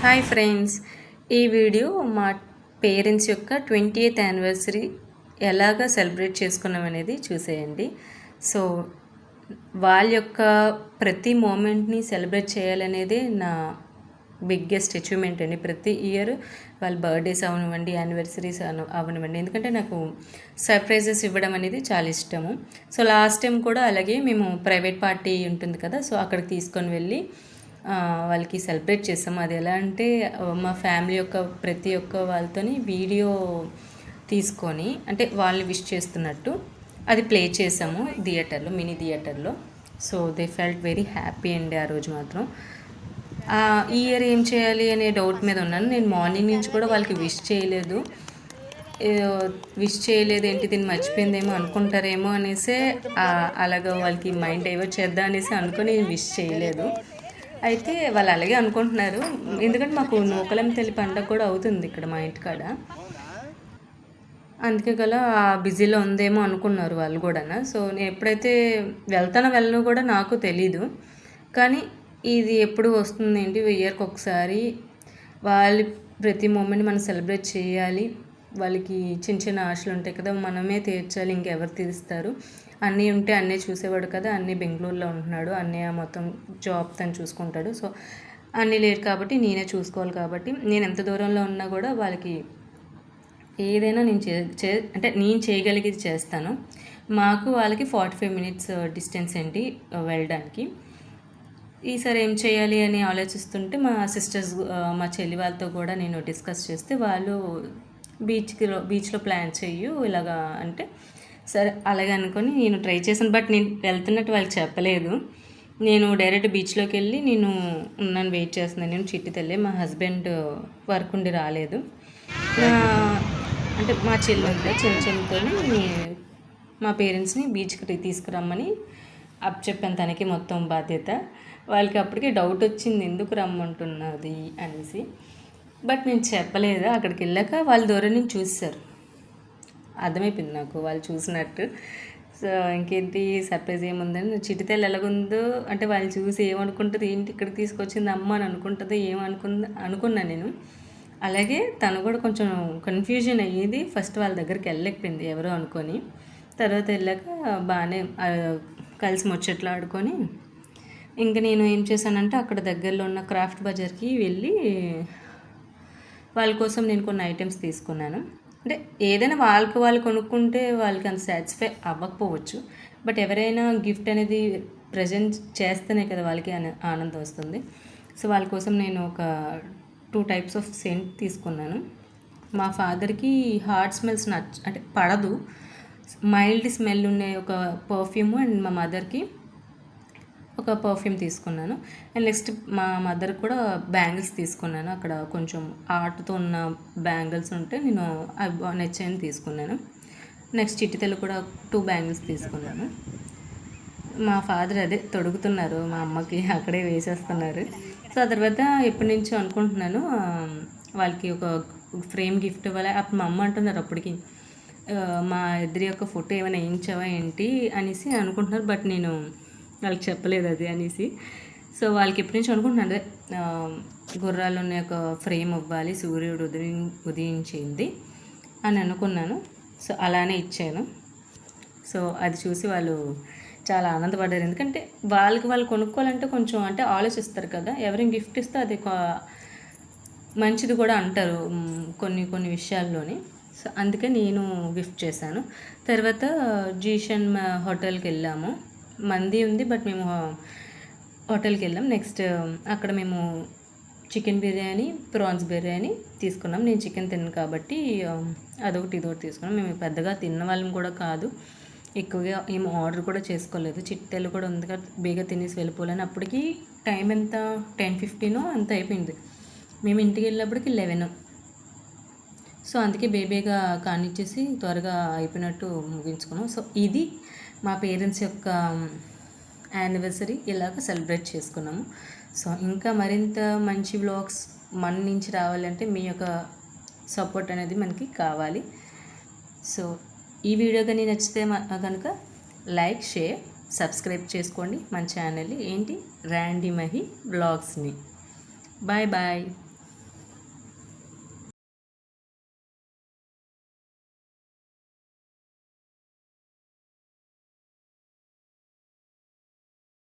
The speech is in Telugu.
హాయ్ ఫ్రెండ్స్, ఈ వీడియో మా పేరెంట్స్ యొక్క 20th యానివర్సరీ ఎలాగా సెలబ్రేట్ చేసుకున్నాం అనేది చూసేయండి. సో వాళ్ళ యొక్క ప్రతి మూమెంట్ని సెలబ్రేట్ చేయాలనేదే నా బిగ్గెస్ట్ అచీవ్మెంట్ అండి. ప్రతి ఇయర్ వాళ్ళ బర్త్డేస్ అవనివ్వండి, యానివర్సరీస్ అవనివ్వండి, ఎందుకంటే నాకు సర్ప్రైజెస్ ఇవ్వడం అనేది చాలా ఇష్టము. సో లాస్ట్ టైం కూడా అలాగే మేము ప్రైవేట్ పార్టీ ఉంటుంది కదా, సో అక్కడికి తీసుకొని వెళ్ళి వాళ్ళకి సెలబ్రేట్ చేసాము. అది ఎలా అంటే మా ఫ్యామిలీ యొక్క ప్రతి ఒక్క వాళ్ళతోని వీడియో తీసుకొని, అంటే వాళ్ళని విష్ చేస్తున్నట్టు అది ప్లే చేసాము థియేటర్లో, మినీ థియేటర్లో. So they felt very happy అండి ఆ రోజు మాత్రం. ఈ ఇయర్ ఏం చేయాలి అనే డౌట్ మీద ఉన్నాను. నేను మార్నింగ్ నుంచి కూడా వాళ్ళకి విష్ చేయలేదు ఏంటి, దీన్ని మర్చిపోయిందేమో అనుకుంటారేమో అనేసే అలాగ వాళ్ళకి మైండ్ డైవర్ట్ చేద్దాం అనేసి అనుకుని విష్ చేయలేదు. అయితే వాళ్ళు అలాగే అనుకుంటున్నారు, ఎందుకంటే మాకు నూకలం తల్లి పండగ కూడా అవుతుంది ఇక్కడ మా ఇంటికాడ. అందుకే గల బిజీలో ఉందేమో అనుకున్నారు వాళ్ళు కూడా. సో నేను ఎప్పుడైతే వెళ్ళను కూడా నాకు తెలీదు, కానీ ఇది ఎప్పుడు వస్తుంది ఏంటి, ఇయర్కి ఒకసారి వాళ్ళ ప్రతి మూమెంట్ మనం సెలబ్రేట్ చేయాలి. వాళ్ళకి చిన్న చిన్న ఆశలు ఉంటాయి కదా, మనమే తీర్చాలి, ఇంకెవరు తీరుస్తారు. అన్నీ ఉంటే అన్నీ చూసేవాడు కదా, అన్నీ బెంగళూరులో ఉంటున్నాడు, అన్నయ్య మొత్తం జాబ్ తను చూసుకుంటాడు. సో అన్నీ లేరు కాబట్టి నేనే చూసుకోవాలి. కాబట్టి నేను ఎంత దూరంలో ఉన్నా కూడా వాళ్ళకి ఏదైనా నేను అంటే నేను చేయగలిగేది చేస్తాను. మాకు వాళ్ళకి 45 minutes డిస్టెన్స్ ఏంటి వెళ్ళడానికి. ఈసారి ఏం చేయాలి అని ఆలోచిస్తుంటే మా సిస్టర్స్, మా చెల్లి వాళ్ళతో కూడా నేను డిస్కస్ చేస్తే వాళ్ళు బీచ్లో ప్లాన్ చెయ్యు ఇలాగా అంటే, సరే అలాగే అనుకొని నేను ట్రై చేశాను. బట్ నేను వెళ్తున్నట్టు వాళ్ళకి చెప్పలేదు. నేను డైరెక్ట్ బీచ్లోకి వెళ్ళి నేను ఉన్నాను, వెయిట్ చేస్తున్నాను. నేను చిట్టి తల్లి, మా హస్బెండ్ వర్క్ ఉండి రాలేదు. అంటే మా చెల్లి ఉంటే చెల్లితో మా పేరెంట్స్ని బీచ్కి తీసుకురమ్మని చెప్పాను, తనకి మొత్తం బాధ్యత. వాళ్ళకి అప్పటికే డౌట్ వచ్చింది ఎందుకు రమ్మంటున్నది అనేసి. బట్ నేను చెప్పలేదు. అక్కడికి వెళ్ళాక వాళ్ళ దూరం నుంచి చూశారు, అర్థమైపోయింది నాకు వాళ్ళు చూసినట్టు. సో ఇంకేంటి సర్ప్రైజ్ ఏముందని, చిటితల్లి ఎలాగుందో అంటే వాళ్ళు చూసి ఏమనుకుంటుంది, ఏంటి ఇక్కడికి తీసుకొచ్చింది అమ్మ అని అనుకుంటుందో అనుకున్నాను నేను. అలాగే తను కూడా కొంచెం కన్ఫ్యూజన్ అయ్యేది. ఫస్ట్ వాళ్ళ దగ్గరికి వెళ్ళలేకపోయింది ఎవరో అనుకొని. తర్వాత వెళ్ళాక బాగానే కలిసి ముచ్చట్లు ఆడుకొని, ఇంకా నేను ఏం చేశానంటే అక్కడ దగ్గరలో ఉన్న క్రాఫ్ట్ బజార్కి వెళ్ళి వాళ్ళ కోసం నేను కొన్ని ఐటమ్స్ తీసుకున్నాను. అంటే ఏదైనా వాళ్ళు కొనుక్కుంటే వాళ్ళకి అంత సాటిస్ఫై అవ్వకపోవచ్చు, బట్ ఎవరైనా గిఫ్ట్ అనేది ప్రజెంట్ చేస్తేనే కదా వాళ్ళకి ఆనందం వస్తుంది. సో వాళ్ళ కోసం నేను ఒక 2 types ఆఫ్ సెంట్ తీసుకున్నాను. మా ఫాదర్కి హార్డ్ స్మెల్స్ అంటే పడదు, మైల్డ్ స్మెల్ ఉండే ఒక పర్ఫ్యూమ్, అండ్ మా మదర్కి ఒక పర్ఫ్యూమ్ తీసుకున్నాను. అండ్ నెక్స్ట్ మా మదర్ కూడా బ్యాంగిల్స్ తీసుకున్నాను. అక్కడ కొంచెం ఆర్ట్తో ఉన్న బ్యాంగిల్స్ ఉంటే నేను అవి నచ్చాయని తీసుకున్నాను. నెక్స్ట్ చిట్టితల్లి కూడా 2 బ్యాంగిల్స్ తీసుకున్నాను. మా ఫాదర్ అదే తొడుగుతున్నారు, మా అమ్మకి అక్కడే వేసేస్తున్నారు. సో ఆ తర్వాత ఎప్పటి నుంచో అనుకుంటున్నాను వాళ్ళకి ఒక ఫ్రేమ్ గిఫ్ట్ ఇవ్వాలి. అప్పుడు మా అమ్మ అంటున్నారు అప్పటికి, మా ఇద్దరి యొక్క ఫోటో ఏమైనా వేయించావా ఏంటి అనేసి అనుకుంటున్నారు. బట్ నేను వాళ్ళకి చెప్పలేదు అది అనేసి. సో వాళ్ళకి ఎప్పటి నుంచి అనుకుంటున్నాను, అదే గుర్రాలు ఉన్న ఒక ఫ్రేమ్ ఇవ్వాలి, సూర్యుడు ఉదయించింది అని అనుకున్నాను. సో అలానే ఇచ్చాను. సో అది చూసి వాళ్ళు చాలా ఆనందపడ్డారు. ఎందుకంటే వాళ్ళు కొనుక్కోవాలంటే కొంచెం అంటే ఆలోచిస్తారు కదా, ఎవరైనా గిఫ్ట్ ఇస్తే అది మంచిది కూడా అంటారు కొన్ని విషయాల్లోని. సో అందుకే నేను గిఫ్ట్ చేశాను. తర్వాత జీషన్ హోటల్కి వెళ్ళాము. మంది ఉంది, బట్ మేము హోటల్కి వెళ్ళాం. నెక్స్ట్ అక్కడ మేము చికెన్ బిర్యానీ, ప్రాన్స్ బిర్యానీ తీసుకున్నాం. నేను చికెన్ తిన్నాను కాబట్టి అదొకటి ఇదొకటి తీసుకున్నాం. మేము పెద్దగా తిన్న వాళ్ళం కూడా కాదు, ఎక్కువగా ఏం ఆర్డర్ కూడా చేసుకోలేదు. చిట్టెలు కూడా ఉంది కదా, బేగా తినేసి వెళ్ళిపోలేని. అప్పటికి టైం ఎంత 10:15 అంత అయిపోయింది. మేము ఇంటికి వెళ్ళినప్పటికి 11. సో అందుకే బేబీగా కానిచ్చేసి త్వరగా అయిపోయినట్టు ముగించుకున్నాం. సో ఇది మా పేరెంట్స్ యొక్క యానివర్సరీ ఇలాగ సెలబ్రేట్ చేసుకున్నాము. సో ఇంకా మరింత మంచి వ్లాగ్స్ మన నుంచి రావాలంటే మీ యొక్క సపోర్ట్ అనేది మనకి కావాలి. సో ఈ వీడియో కానీ నచ్చితే కనుక లైక్, షేర్ సబ్స్క్రైబ్ చేసుకోండి మన ఛానల్ ఏంటి ర్యాండీ మహి బ్లాగ్స్ని. Bye bye.